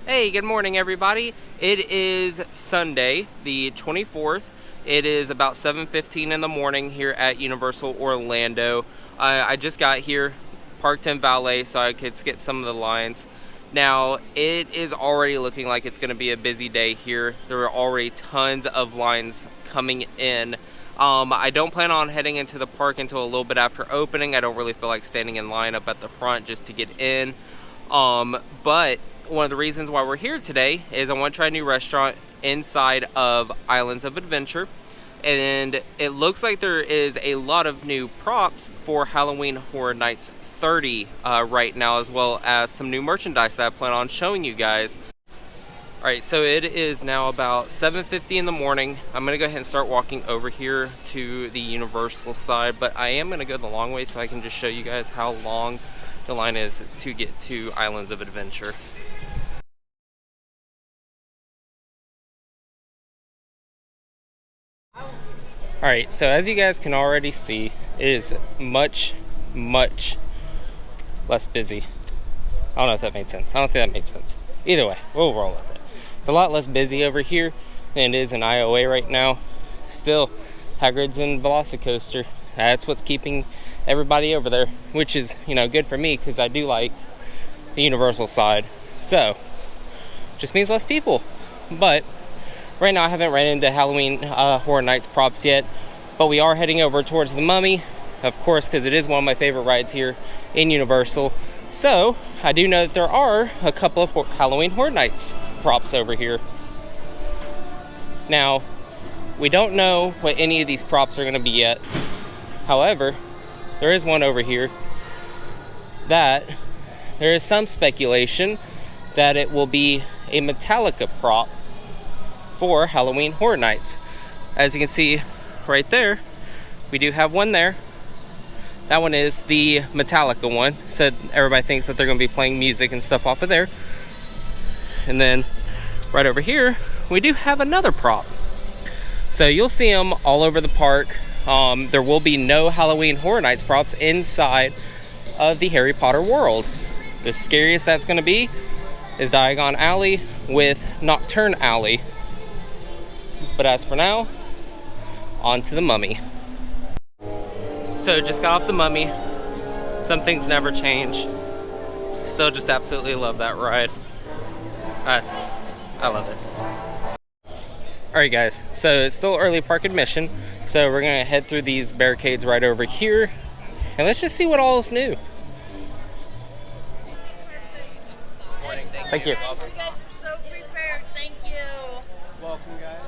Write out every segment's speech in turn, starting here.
Hey, good morning everybody. It is Sunday, the 24th. It is about 7:15 in the morning here at Universal Orlando. I just got here, parked in valet so I could skip some of the lines. Now, it is already looking like it's going to be a busy day here. There are already tons of lines coming in. I don't plan on heading into the park until a little bit after opening. I don't really feel like standing in line up at the front just to get in. But one of the reasons why we're here today is I want to try a new restaurant inside of Islands of Adventure, and it looks like there is a lot of new props for Halloween Horror Nights 30 right now, as well as some new merchandise that I plan on showing you guys. Alright, so it is now about 7:50 in the morning. I'm going to go ahead and start walking over here to the Universal side, but I am going to go the long way so I can just show you guys how long the line is to get to Islands of Adventure. Alright, so as you guys can already see, it is much less busy. I don't know if that made sense. I don't think that made sense. Either way, we'll roll with it. It's a lot less busy over here than it is in IOA right now. Still, Hagrid's and Velocicoaster. That's what's keeping everybody over there, which is, good for me because I do like the Universal side. So, just means less people. But right now I haven't ran into Halloween Horror Nights props yet, but we are heading over towards the Mummy, of course, because it is one of my favorite rides here in Universal. So, I do know that there are a couple of Halloween Horror Nights props over here. Now, we don't know what any of these props are going to be yet. However, there is one over here that there is some speculation that it will be a Metallica prop for Halloween Horror Nights. As you can see right there, we do have one there. That one is the Metallica one, so everybody thinks that they're going to be playing music and stuff off of there. And then right over here, we do have another prop. So you'll see them all over the park. There will be no Halloween Horror Nights props inside of the Harry Potter world. The scariest that's going to be is Diagon Alley with Nocturne Alley. But as for now, on to the Mummy. So just got off the Mummy. Some things never change. Still just absolutely love that ride. I love it. Alright guys, so it's still early park admission, so we're going to head through these barricades right over here, and let's just see what all is new. Thank you. You guys are so prepared. Thank you. Welcome, guys.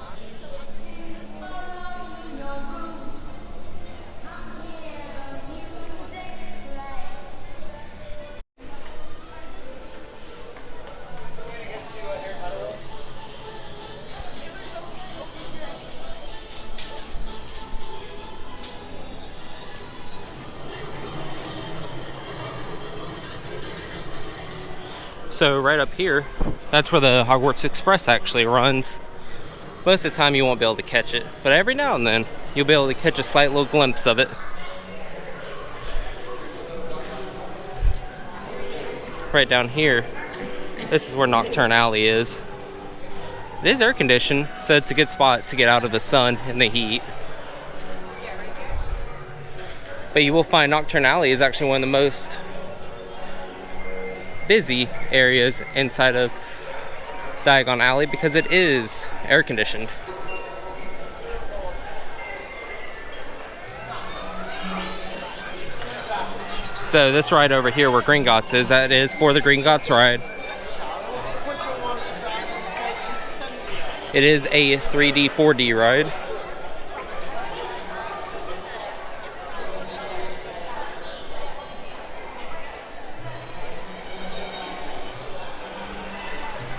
So right up here, that's where the Hogwarts Express actually runs. Most of the time you won't be able to catch it, but every now and then you'll be able to catch a slight little glimpse of it. Right down here, this is where Nocturne Alley is. It is air conditioned, so it's a good spot to get out of the sun and the heat. But you will find Nocturne Alley is actually one of the most busy areas inside of Diagon Alley because it is air conditioned. So this ride over here where Gringotts is, that is for the Gringotts ride. It is a 3D, 4D ride.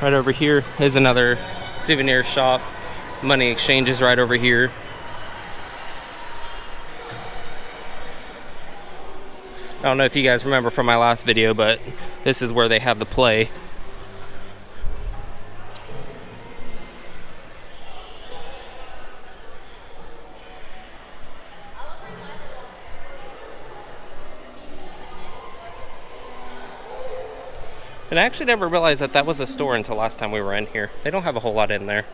Right over here is another souvenir shop. Money Exchange is right over here. I don't know if you guys remember from my last video, but this is where they have the play. And I actually never realized that that was a store until last time we were in here. They don't have a whole lot in there.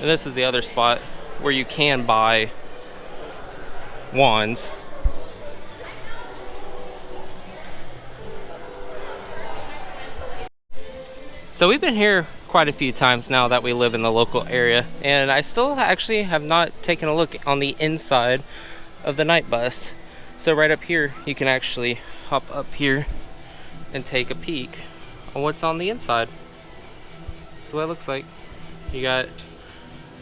And this is the other spot where you can buy wands. So we've been here quite a few times now that we live in the local area, and I still actually have not taken a look on the inside of the night bus. So right up here, you can actually hop up here and take a peek on what's on the inside. That's what it looks like. You got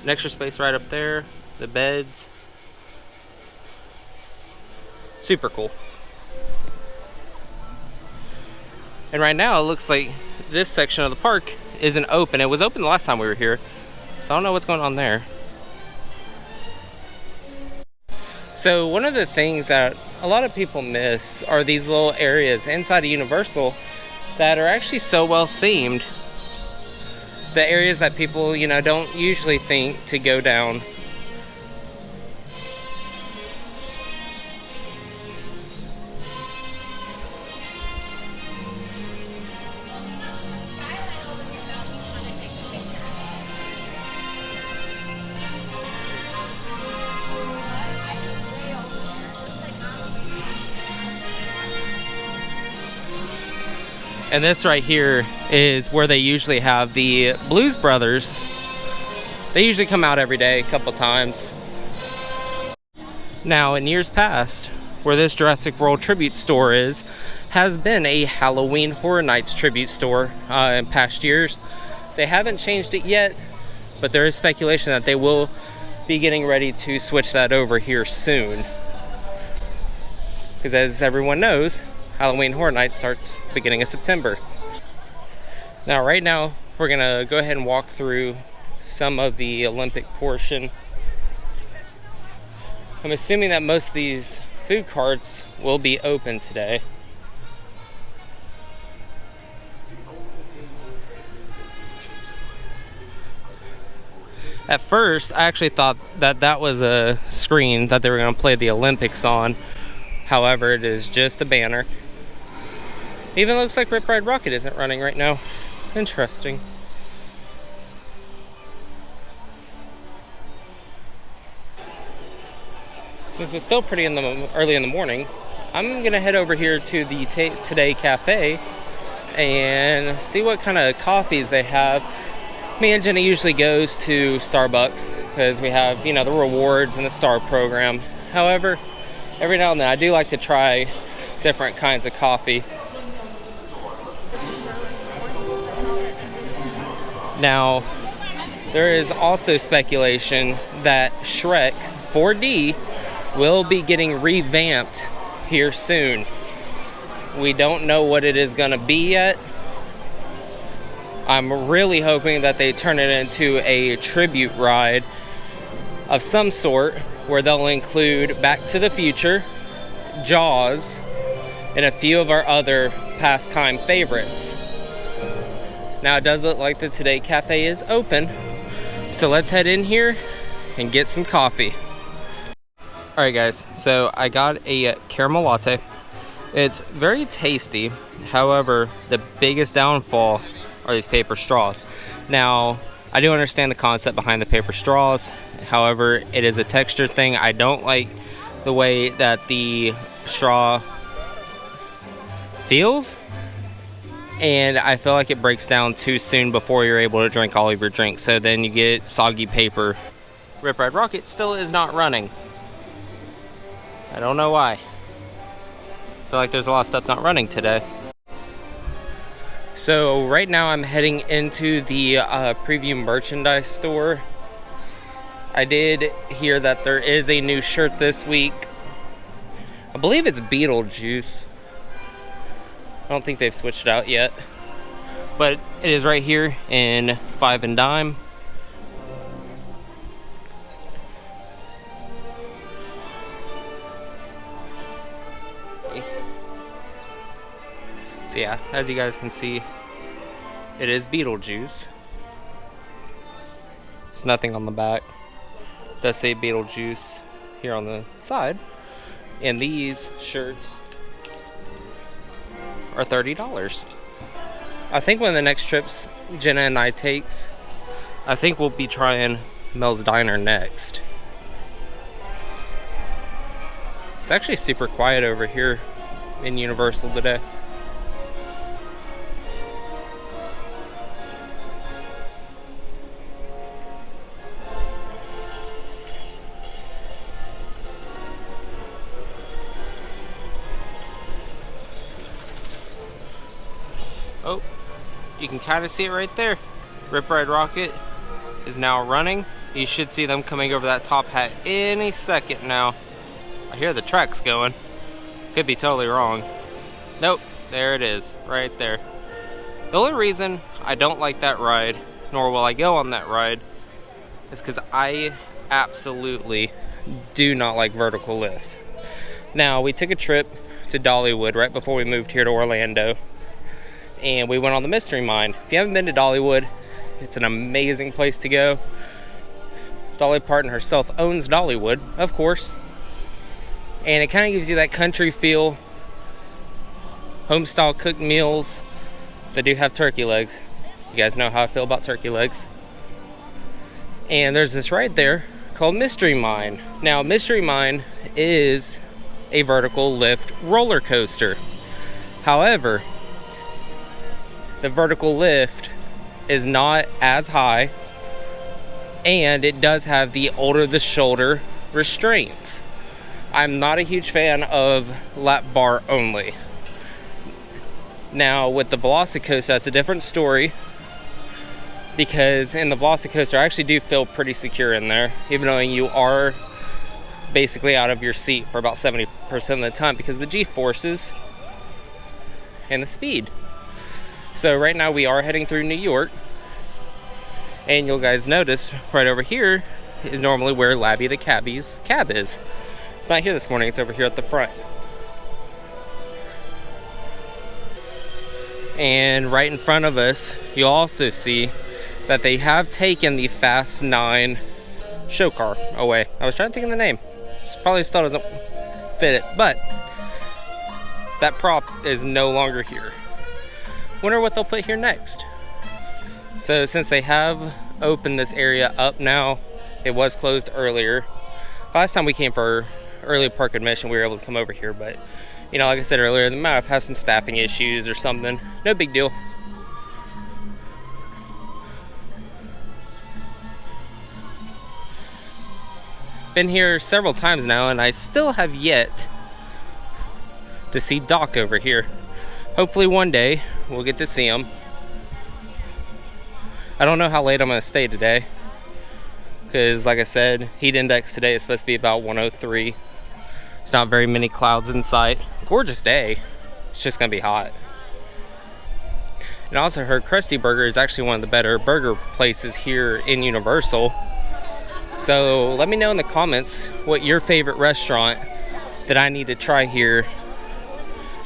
an extra space right up there, the beds. Super cool. And right now it looks like this section of the park isn't open. It was open the last time we were here, so I don't know what's going on there. So one of the things that a lot of people miss are these little areas inside of Universal that are actually so well themed. The areas that people, you know, don't usually think to go down. And this right here is where they usually have the Blues Brothers. They usually come out every day, a couple times. Now, in years past, where this Jurassic World tribute store is, has been a Halloween Horror Nights tribute store in past years. They haven't changed it yet, but there is speculation that they will be getting ready to switch that over here soon. Because as everyone knows, Halloween Horror Nights starts beginning of September. Now, right now, we're gonna go ahead and walk through some of the Olympic portion. I'm assuming that most of these food carts will be open today. At first, I actually thought that that was a screen that they were gonna play the Olympics on. However, it is just a banner. Even looks like Rip Ride Rockit isn't running right now. Interesting. Since it's still pretty early in the morning, I'm gonna head over here to the Today Cafe and see what kind of coffees they have. Me and Jenna usually goes to Starbucks because we have, you know, the rewards and the star program. However, every now and then I do like to try different kinds of coffee. Now, there is also speculation that Shrek 4D will be getting revamped here soon. We don't know what it is gonna be yet. I'm really hoping that they turn it into a tribute ride of some sort where they'll include Back to the Future, Jaws, and a few of our other pastime favorites. Now, it does look like the Today Cafe is open, so let's head in here and get some coffee. Alright guys, so I got a caramel latte. It's very tasty, however, the biggest downfall are these paper straws. Now, I do understand the concept behind the paper straws, however, it is a texture thing. I don't like the way that the straw feels, and I feel like it breaks down too soon before you're able to drink all of your drinks, so then you get soggy paper. Rip Ride Rockit still is not running. I don't know why. I feel like there's a lot of stuff not running today. So right now I'm heading into the preview merchandise store. I did hear that there is a new shirt this week. I believe it's Beetlejuice. I don't think they've switched it out yet, but it is right here in 5 and dime. So yeah, as you guys can see, it is Beetlejuice. There's nothing on the back. Does say Beetlejuice here on the side. And these shirts are $30. I think one of the next trips Jenna and I takes, I think we'll be trying Mel's Diner next. It's actually super quiet over here in Universal today. Oh, you can kind of see it right there. Rip Ride Rocket is now running. You should see them coming over that top hat any second now. I hear the tracks going. Could be totally wrong. Nope, there it is, right there. The only reason I don't like that ride, nor will I go on that ride, is because I absolutely do not like vertical lifts. Now, we took a trip to Dollywood right before we moved here to Orlando, and we went on the Mystery Mine. If you haven't been to Dollywood, it's an amazing place to go. Dolly Parton herself owns Dollywood, of course. And it kind of gives you that country feel. Home-style cooked meals. They do have turkey legs. You guys know how I feel about turkey legs. And there's this right there called Mystery Mine. Now, Mystery Mine is a vertical lift roller coaster. However, the vertical lift is not as high, and it does have the over-the-shoulder restraints. I'm not a huge fan of lap bar only. Now, with the Velocicoaster, that's a different story, because in the Velocicoaster, I actually do feel pretty secure in there, even though you are basically out of your seat for about 70% of the time because of the G-forces and the speed. So right now we are heading through New York, and you'll guys notice right over here is normally where Labby the Cabbie's cab is. It's not here this morning, it's over here at the front. And right in front of us, you'll also see that they have taken the Fast 9 show car away. I was trying to think of the name. This probably still doesn't fit it, but that prop is no longer here. Wonder what they'll put here next. So since they have opened this area up now, it was closed earlier. Last time we came for early park admission, we were able to come over here, but you know, like I said earlier, they might have had some staffing issues or something. No big deal. Been here several times now, and I still have yet to see Doc over here. Hopefully one day we'll get to see him. I don't know how late I'm going to stay today, because like I said, heat index today is supposed to be about 103. There's not very many clouds in sight. Gorgeous day. It's just going to be hot. And I also heard Krusty Burger is actually one of the better burger places here in Universal. So let me know in the comments what your favorite restaurant that I need to try here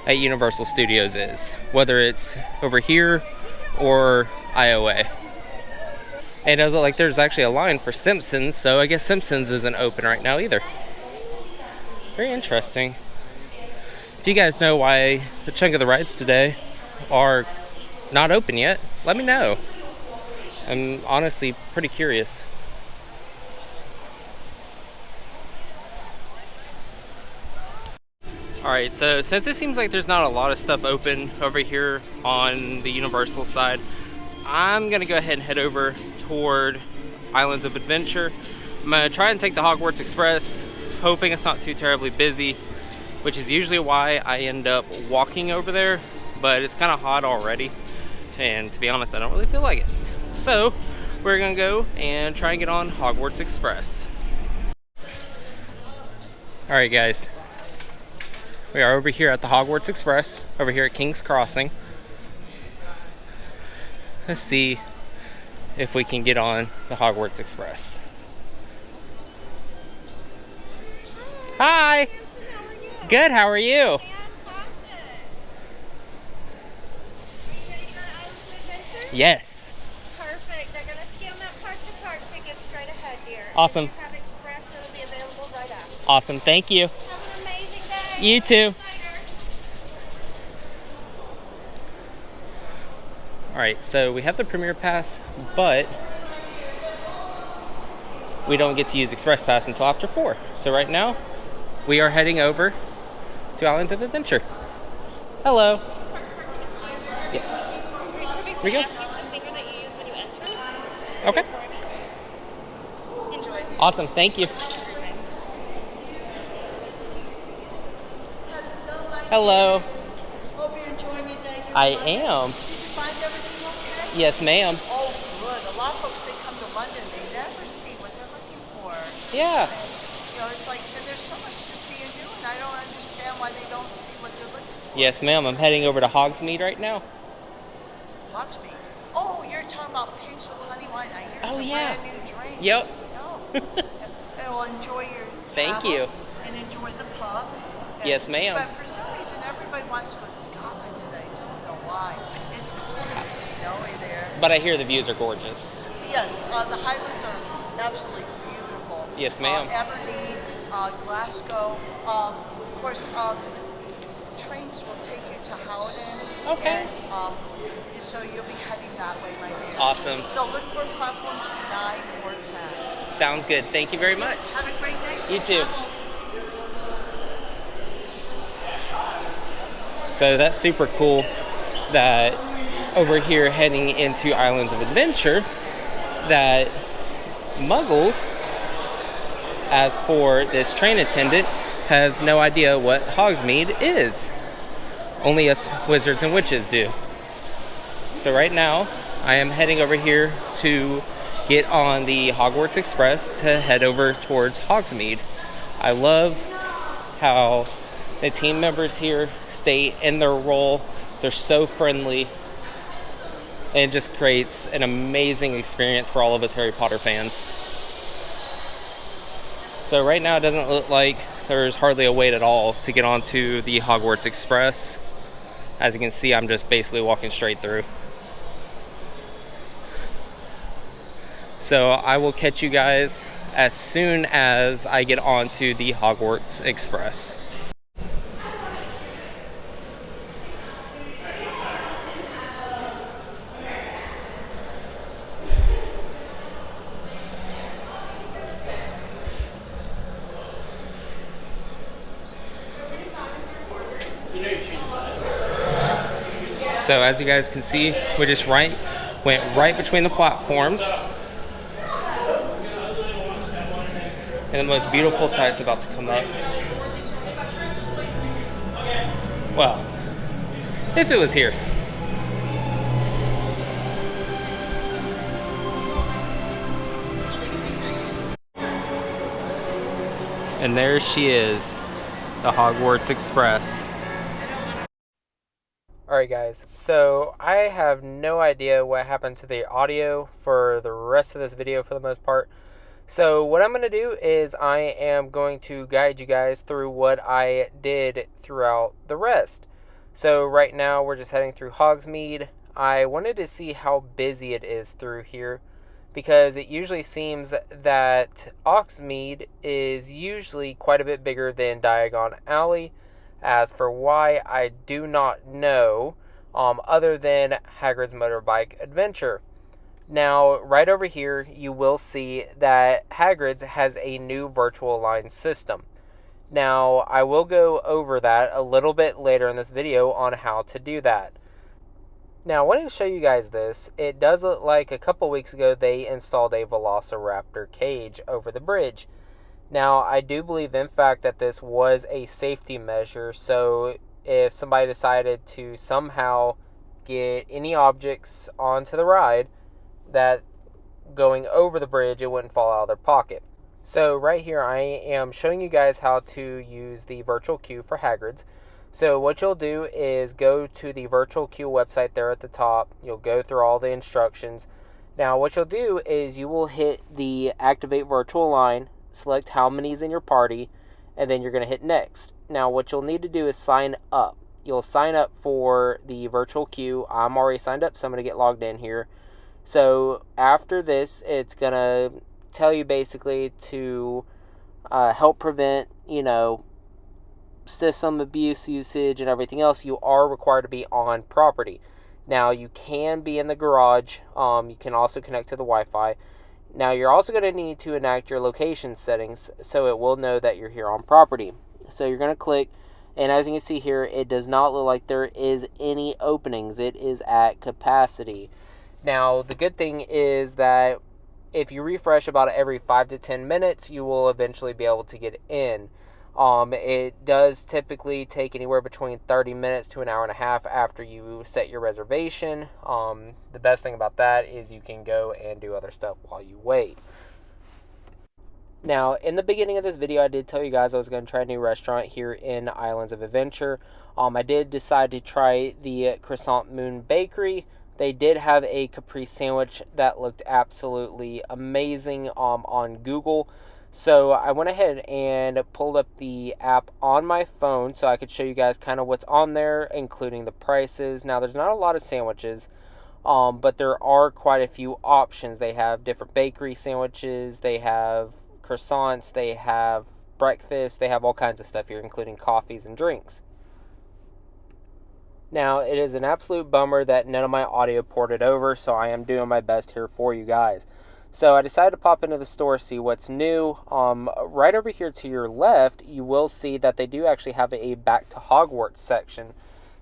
at Universal Studios is, whether it's over here or IOA. And it doesn't look like there's actually a line for Simpsons, so I guess Simpsons isn't open right now either. Very interesting. If you guys know why a chunk of the rides today are not open yet, let me know. I'm honestly pretty curious. Alright, so since it seems like there's not a lot of stuff open over here on the Universal side, I'm going to go ahead and head over toward Islands of Adventure. I'm going to try and take the Hogwarts Express, hoping it's not too terribly busy, which is usually why I end up walking over there, but it's kind of hot already, and to be honest, I don't really feel like it. So, we're going to go and try and get on Hogwarts Express. Alright guys. We are over here at the Hogwarts Express, over here at King's Crossing. Let's see if we can get on the Hogwarts Express. Hi! Good, how are you? Yes. Perfect. They're going to scan that park-to-park ticket straight ahead here. Awesome. You have express Awesome. Thank you. Have an amazing day. You too. All right, so we have the Premier Pass, but we don't get to use Express Pass until after 4. So right now, we are heading over to Islands of Adventure. Hello. Yes. Here we go. Okay. Enjoy. Awesome. Thank you. Hello. Hope you're enjoying your day. I am. Did you find everything okay? Yes, ma'am. Oh, good. A lot of folks, they come to London, they never see what they're looking for. Yeah. And, you know, it's like, and there's so much to see and do, and I don't understand why they don't see what they're looking for. Yes, ma'am. I'm heading over to Hogsmeade right now. Hogsmeade. Oh, you're talking about pinks with honey wine. I hear it's Oh, a yeah. brand new drink. Yep. No. And well, enjoy your Thank travels you. and enjoy the pub. And, Yes, ma'am. But for some reason, everybody wants to go to Scotland today. Don't know why. It's cold and snowy there. But I hear the views are gorgeous. Yes, the Highlands are absolutely beautiful. Yes, ma'am. Aberdeen, Glasgow. Of course, the trains will take you to Howden. Okay. And, so you'll be heading that way, my dear. Awesome. So look for platforms 9 or 10. Sounds good. Thank you very much. Have a great day. You Safe too. travels. So that's super cool that over here heading into Islands of Adventure that Muggles, as for this train attendant, has no idea what Hogsmeade is. Only us wizards and witches do. So right now, I am heading over here to get on the Hogwarts Express to head over towards Hogsmeade. I love how the team members here stay in their role. They're so friendly. And it just creates an amazing experience for all of us Harry Potter fans. So right now it doesn't look like there's hardly a wait at all to get onto the Hogwarts Express. As you can see, I'm just basically walking straight through. So I will catch you guys as soon as I get onto the Hogwarts Express. So as you guys can see, we just went right between the platforms. And the most beautiful sight's about to come up. Well, if it was here. And there she is, the Hogwarts Express. Alright guys, so I have no idea what happened to the audio for the rest of this video for the most part. So what I'm going to do is I am going to guide you guys through what I did throughout the rest. So right now we're just heading through Hogsmeade. I wanted to see how busy it is through here, because it usually seems that Hogsmeade is usually quite a bit bigger than Diagon Alley. As for why, I do not know, other than Hagrid's Motorbike Adventure. Now, right over here, you will see that Hagrid's has a new virtual line system. Now, I will go over that a little bit later in this video on how to do that. Now, I wanted to show you guys this. It does look like a couple weeks ago they installed a Velociraptor cage over the bridge. Now, I do believe, in fact, that this was a safety measure, so if somebody decided to somehow get any objects onto the ride, that going over the bridge, it wouldn't fall out of their pocket. So right here, I am showing you guys how to use the virtual queue for Hagrid's. So what you'll do is go to the virtual queue website there at the top. You'll go through all the instructions. Now, what you'll do is you will hit the activate virtual line, select how many's in your party, and then you're going to hit next. Now what you'll need to do is sign up. You'll sign up for the virtual queue. I'm already signed up, so I'm going to get logged in here. So after this, it's going to tell you basically to help prevent, system abuse usage and everything else, you are required to be on property. Now, you can be in the garage. You can also connect to the Wi-Fi. Now, you're also going to need to enact your location settings so it will know that you're here on property. So you're going to click, and as you can see here, it does not look like there is any openings. It is at capacity. Now, the good thing is that if you refresh about every 5 to 10 minutes, you will eventually be able to get in. It does typically take anywhere between 30 minutes to an hour and a half after you set your reservation. The best thing about that is you can go and do other stuff while you wait. Now, in the beginning of this video, I did tell you guys I was going to try a new restaurant here in Islands of Adventure. I did decide to try the Croissant Moon Bakery. They did have a Capri sandwich that looked absolutely amazing on Google. So I went ahead and pulled up the app on my phone so I could show you guys kind of what's on there, including the prices. Now, there's not a lot of sandwiches, but there are quite a few options. They have different bakery sandwiches, they have croissants, they have breakfast, they have all kinds of stuff here, including coffees and drinks. Now, it is an absolute bummer that none of my audio ported over, so I am doing my best here for you guys. So I decided to pop into the store, see what's new. Right over here to your left, you will see that they do actually have a Back to Hogwarts section.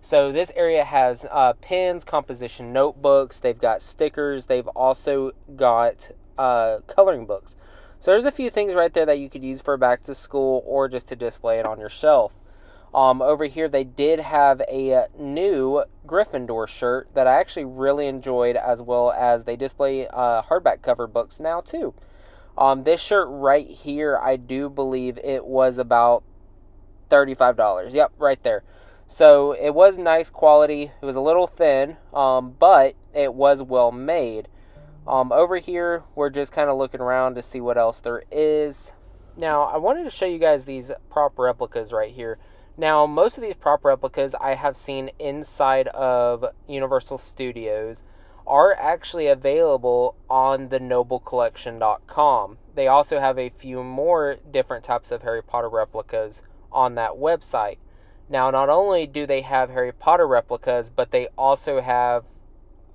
So this area has pens, composition notebooks, they've got stickers, they've also got coloring books. So there's a few things right there that you could use for back to school or just to display it on your shelf. Over here, they did have a new Gryffindor shirt that I actually really enjoyed, as well as they display hardback cover books now, too. This shirt right here, I do believe it was about $35. Yep, right there. So it was nice quality. It was a little thin, but it was well made. Over here, we're just kind of looking around to see what else there is. Now, I wanted to show you guys these prop replicas right here. Now, most of these prop replicas I have seen inside of Universal Studios are actually available on the noblecollection.com. They also have a few more different types of Harry Potter replicas on that website. Now, not only do they have Harry Potter replicas, but they also have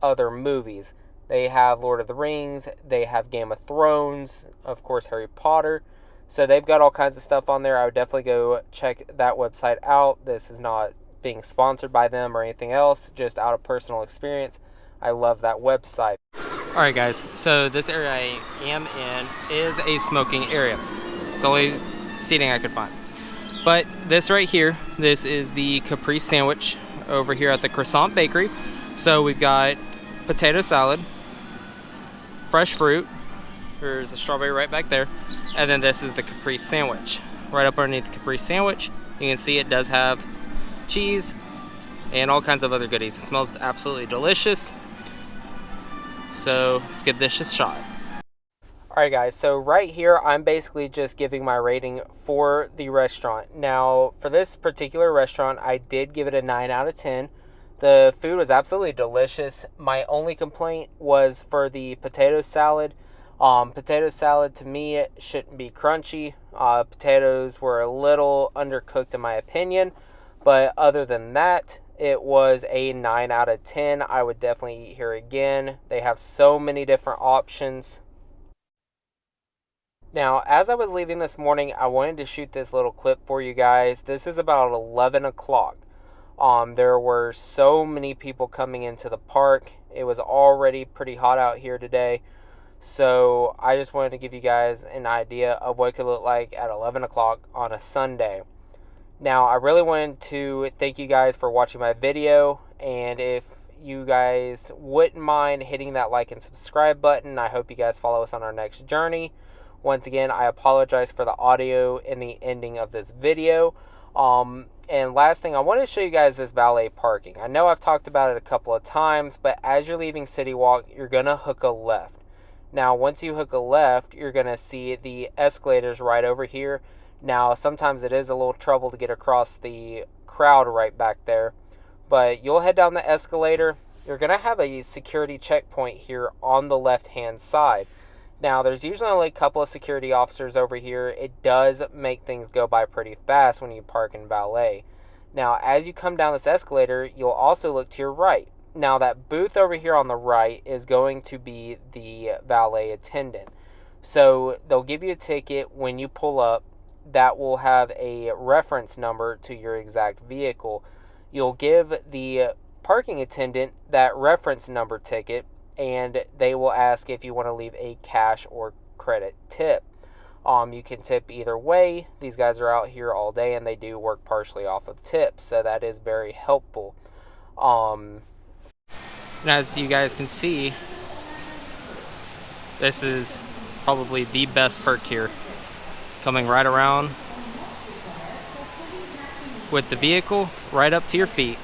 other movies. They have Lord of the Rings, they have Game of Thrones, of course Harry Potter. So they've got all kinds of stuff on there. I would definitely go check that website out. This is not being sponsored by them or anything else, just out of personal experience. I love that website. Alright guys, so this area I am in is a smoking area. It's the only seating I could find. But this right here, this is the Capri sandwich over here at the Croissant Bakery. So we've got potato salad, fresh fruit, there's a strawberry right back there, and then this is the Capri sandwich. Right up underneath the Capri sandwich, you can see it does have cheese and all kinds of other goodies. It smells absolutely delicious. So let's give this a shot. Alright guys, so right here I'm basically just giving my rating for the restaurant. Now, for this particular restaurant, I did give it a 9 out of 10. The food was absolutely delicious. My only complaint was for the potato salad. Potato salad to me shouldn't be crunchy. Potatoes were a little undercooked in my opinion, but other than that, it was a 9 out of 10. I would definitely eat here again. They have so many different options. Now, as I was leaving this morning, I wanted to shoot this little clip for you guys. This is about 11 o'clock. There were so many people coming into the park. It was already pretty hot out here today. So I just wanted to give you guys an idea of what it could look like at 11 o'clock on a Sunday. Now, I really wanted to thank you guys for watching my video. And if you guys wouldn't mind hitting that like and subscribe button, I hope you guys follow us on our next journey. Once again, I apologize for the audio in the ending of this video. And last thing, I want to show you guys this valet parking. I know I've talked about it a couple of times, but as you're leaving City Walk, you're going to hook a left. Now, once you hook a left, you're going to see the escalators right over here. Now, sometimes it is a little trouble to get across the crowd right back there, but you'll head down the escalator. You're going to have a security checkpoint here on the left-hand side. Now, there's usually only a couple of security officers over here. It does make things go by pretty fast when you park in valet. Now, as you come down this escalator, you'll also look to your right. Now, that booth over here on the right is going to be the valet attendant. So they'll give you a ticket when you pull up that will have a reference number to your exact vehicle. You'll give the parking attendant that reference number ticket, and they will ask if you want to leave a cash or credit tip. You can tip either way. These guys are out here all day, and they do work partially off of tips, so that is very helpful. And as you guys can see, this is probably the best perk here. Coming right around with the vehicle right up to your feet.